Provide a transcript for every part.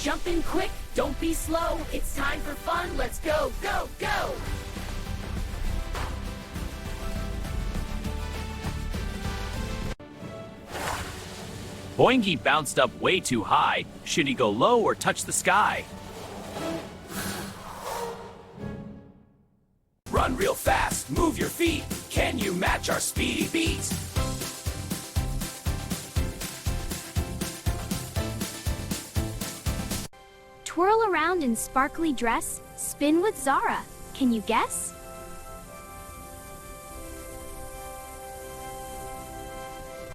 jump in quick, don't be slow. It's time for fun, let's go, go, go! Boingy bounced up way too high. Should he go low or touch the sky? Run real fast, move your feet. Can you match our speedy beat? Twirl around in sparkly dress, spin with Zara. Can you guess?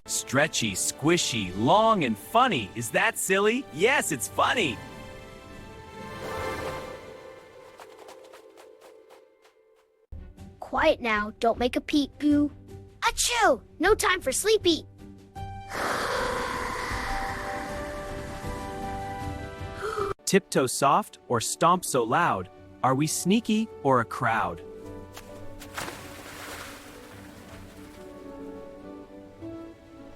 Stretchy, squishy, long and funny. Is that silly? Yes, it's funny. Quiet now, don't make a peep poo. Achoo! No time for sleepy. Tiptoe soft or stomp so loud? Are we sneaky or a crowd?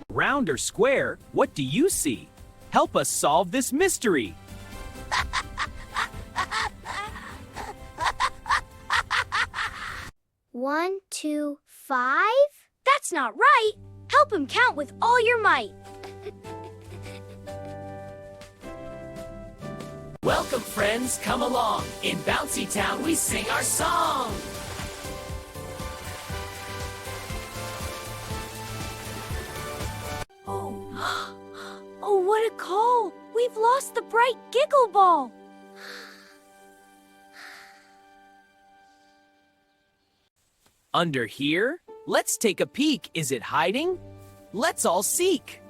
Round or square, what do you see? Help us solve this mystery. One, 2, 5? That's not right. Help him count with all your might. Welcome friends, come along. In Bouncy Town we sing our song. Oh, what a call! We've lost the bright Giggle Ball. Under here? Let's take a peek. Is it hiding? Let's all seek.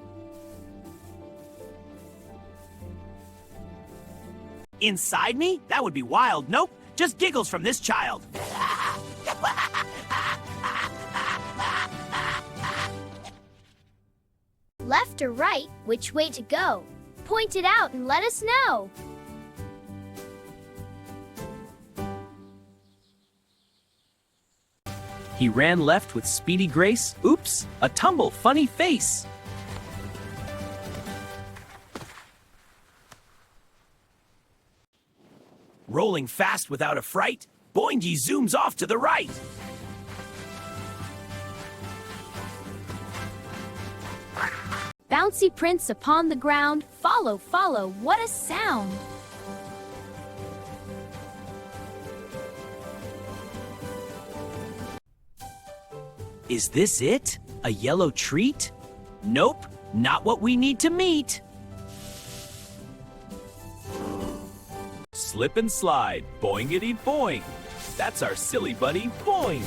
Inside me? That would be wild. Nope, just giggles from this child. Left or right, which way to go? Point it out and let us know. He ran left with speedy grace. Oops, a tumble, funny face. Rolling fast without a fright, Boingy zooms off to the right. Bouncy prints upon the ground. Follow, follow, what a sound. Is this it? A yellow treat? Nope, not what we need to meet. Slip and slide, boingity boing. That's our silly buddy, Boing.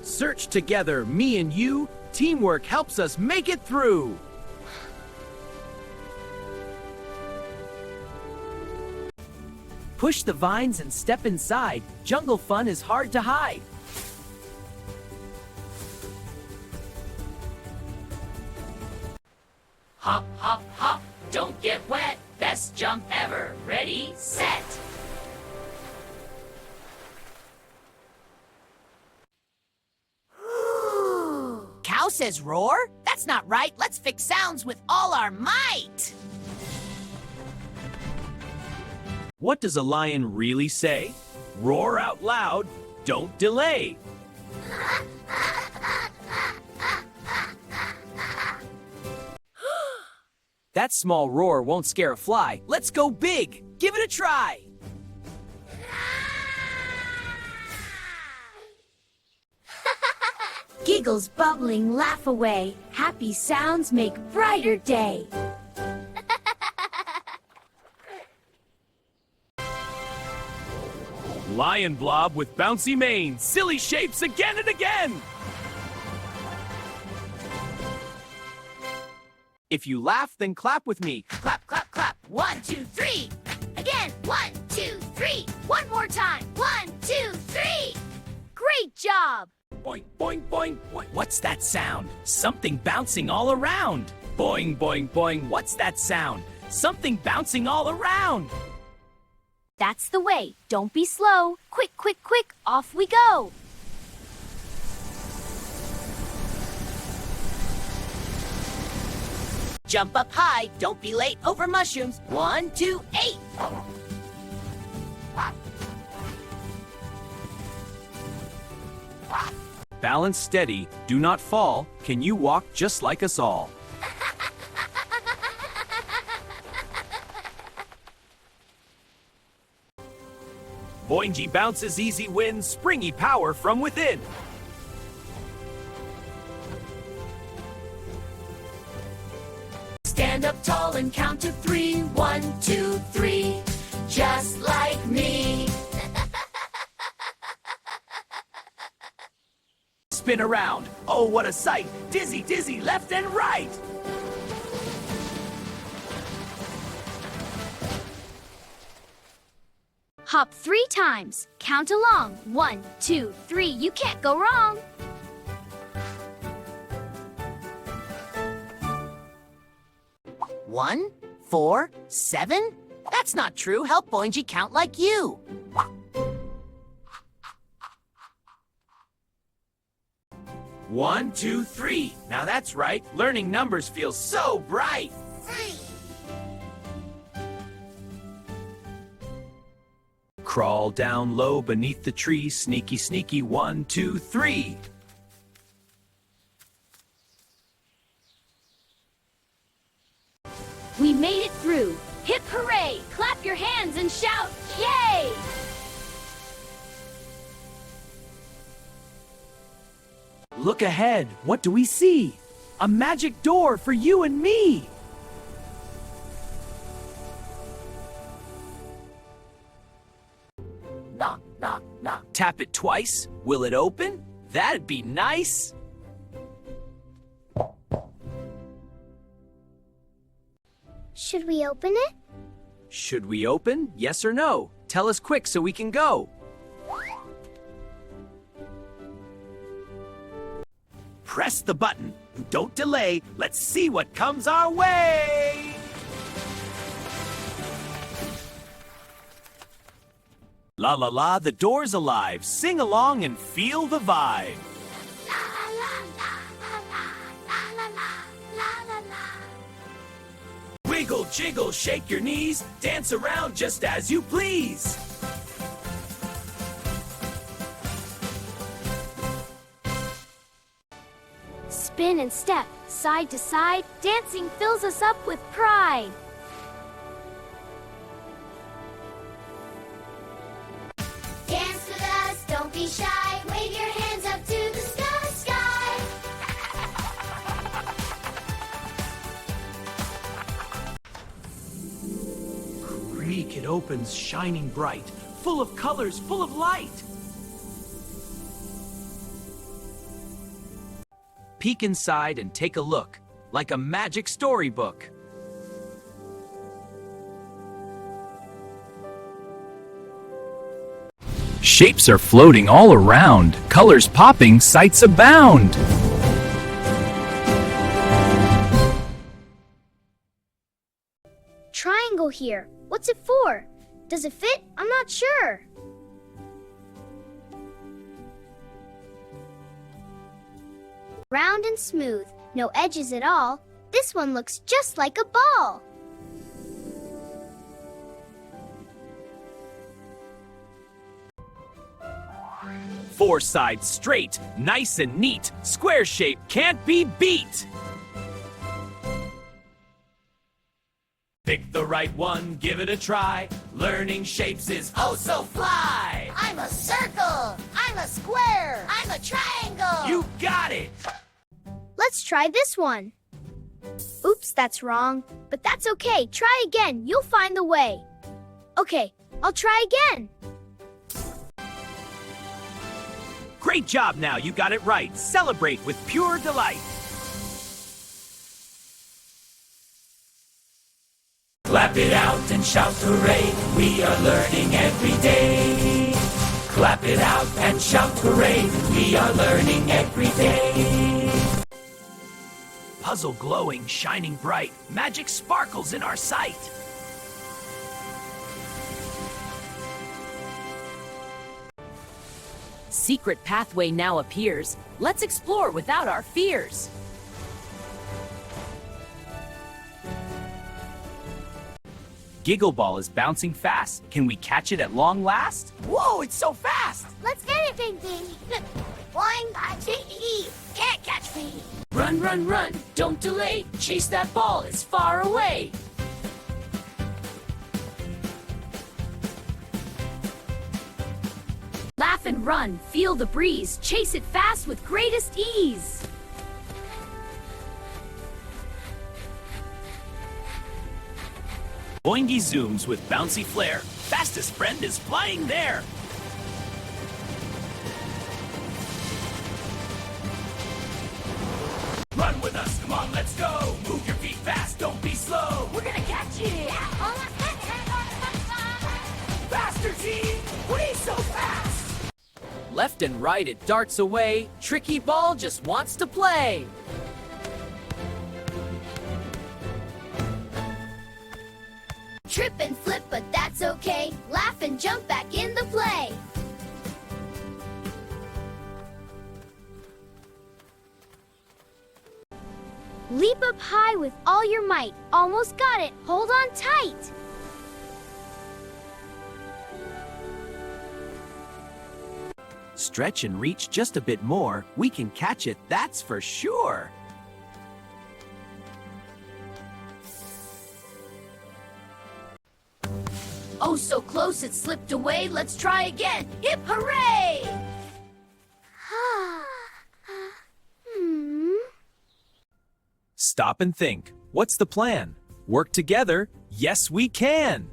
Search together, me and you. Teamwork helps us make it through. Push the vines and step inside. Jungle fun is hard to hide. Hop, hop, hop, don't get wet. Best jump ever. Ready, set. Cow says roar? That's not right. Let's fix sounds with all our might. What does a lion really say? Roar out loud, don't delay. That small roar won't scare a fly. Let's go big. Give it a try. Giggles bubbling, laugh away. Happy sounds make brighter day. Lion blob with bouncy mane. Silly shapes again and again. If you laugh, then clap with me. Clap, clap, clap. 1, 2, 3. Again. 1, 2, 3. One more time. 1, 2, 3. Great job! Boing, boing, boing, boing. What's that sound? Something bouncing all around. Boing, boing, boing. What's that sound? Something bouncing all around. That's the way. Don't be slow. Quick, quick, quick. Off we go. Jump up high, don't be late over mushrooms. 1, 2, 8. Balance steady, do not fall. Can you walk just like us all? Boingy bounces easy wins, springy power from within. Stand up tall and count to 3. 1, 2, 3. Just like me. Spin around. Oh, what a sight. Dizzy, dizzy, left and right. Hop 3 times. Count along. 1, 2, 3. You can't go wrong. One, 4, 7? That's not true. Help Boingy count like you. 1, 2, 3. Now that's right. Learning numbers feels so bright. Crawl down low beneath the tree. Sneaky, sneaky. 1, 2, 3. We made it through. Hip hooray! Clap your hands and shout, yay! Look ahead. What do we see? A magic door for you and me. Knock, knock, knock. Tap it twice. Will it open? That'd be nice. Should we open it? Should we open? Yes or no? Tell us quick so we can go. Press the button. Don't delay. Let's see what comes our way. La la la, the door's alive. Sing along and feel the vibe. Wiggle, jiggle, shake your knees. Dance around just as you please. Spin and step, side to side. Dancing fills us up with pride. Dance with us, don't be shy. Wave your hands up to the sky, sky. Creak, it opens, shining bright. Full of colors, full of light. Peek inside and take a look, like a magic storybook. Shapes are floating all around, colors popping, sights abound. Triangle here. What's it for? Does it fit? I'm not sure. Round and smooth, no edges at all. This one looks just like a ball. Four sides straight, nice and neat. Square shape can't be beat. Pick the right one, give it a try. Learning shapes is oh so fly. I'm a circle. I'm a square. I'm a triangle. You got it. Let's try this one. Oops, that's wrong. But that's okay. Try again. You'll find the way. Okay, I'll try again. Great job now, you got it right. Celebrate with pure delight. Clap it out and shout hooray. We are learning every day. Clap it out and shout hooray. We are learning every day. Puzzle glowing, shining bright. Magic sparkles in our sight. Secret pathway now appears. Let's explore without our fears. Giggle Ball is bouncing fast. Can we catch it at long last? Whoa, it's so fast! Let's get it, Bing Bing. Boing, Boingy. Can't catch me. Run, run, run, don't delay. Chase that ball, it's far away. Laugh and run, feel the breeze. Chase it fast with greatest ease. Boingy zooms with bouncy flair. Fastest friend is flying there. Run with us, come on, let's go. Move your feet fast, don't be slow. We're gonna catch it. Faster, team! We so fast! Left and right, it darts away. Tricky ball just wants to play. Trip and flip, but that's okay. Laugh and jump back in the play. Leap up high with all your might. Almost got it. Hold on tight. Stretch and reach just a bit more. We can catch it, that's for sure. Oh, so close it slipped away. Let's try again. Hip hooray! Stop and think. What's the plan? Work together? Yes, we can.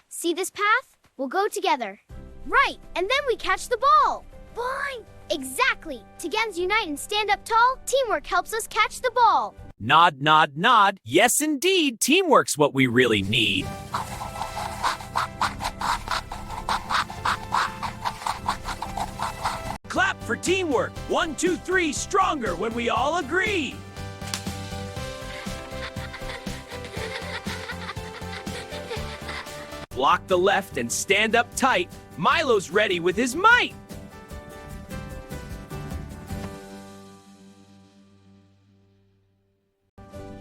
See this path? We'll go together. Right, and then we catch the ball. Boing! Exactly. Together unite and stand up tall. Teamwork helps us catch the ball. Nod, nod, nod. Yes, indeed. Teamwork's what we really need. Clap for teamwork. 1, 2, 3, stronger when we all agree. Block the left and stand up tight. Milo's ready with his might.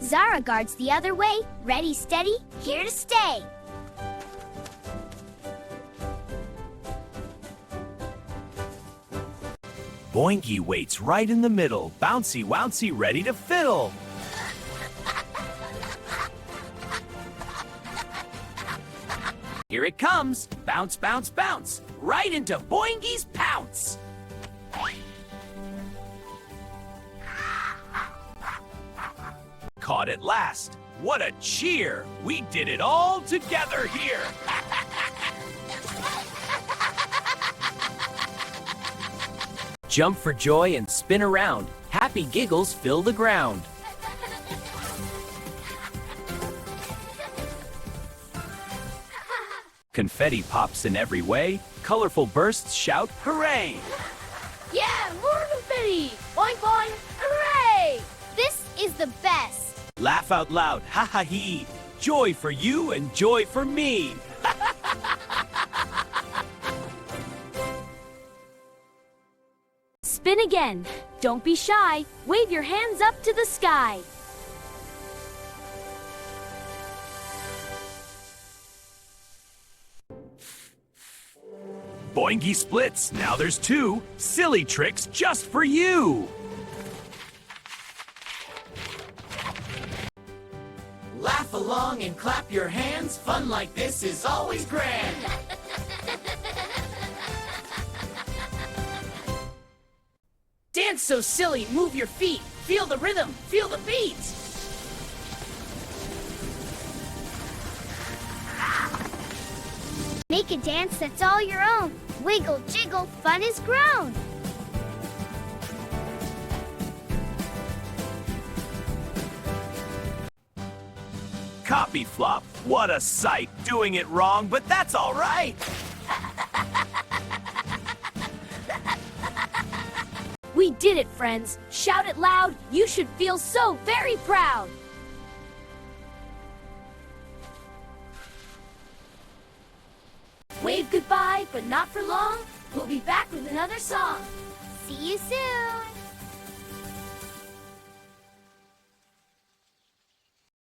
Zara guards the other way. Ready, steady, here to stay. Boingy waits right in the middle. Bouncy, wouncy, ready to fiddle. Here it comes. Bounce, bounce, bounce. Right into Boingy's pounce. Caught at last. What a cheer. We did it all together here. Jump for joy and spin around. Happy giggles fill the ground. Confetti pops in every way. Colorful bursts shout, hooray! Yeah, more confetti! Boing, boing, hooray! This is the best. Laugh out loud, ha ha hee. Joy for you and joy for me. Spin again. Don't be shy. Wave your hands up to the sky. Boingy splits, now there's 2. Silly tricks just for you. Laugh along and clap your hands. Fun like this is always grand. Dance so silly, move your feet. Feel the rhythm, feel the beat. Make a dance that's all your own. Wiggle, jiggle, fun is grown. Copy flop, what a sight. Doing it wrong, but that's all right. We did it, friends. Shout it loud. You should feel so very proud. Wave goodbye, but not for long. We'll be back with another song. See you soon.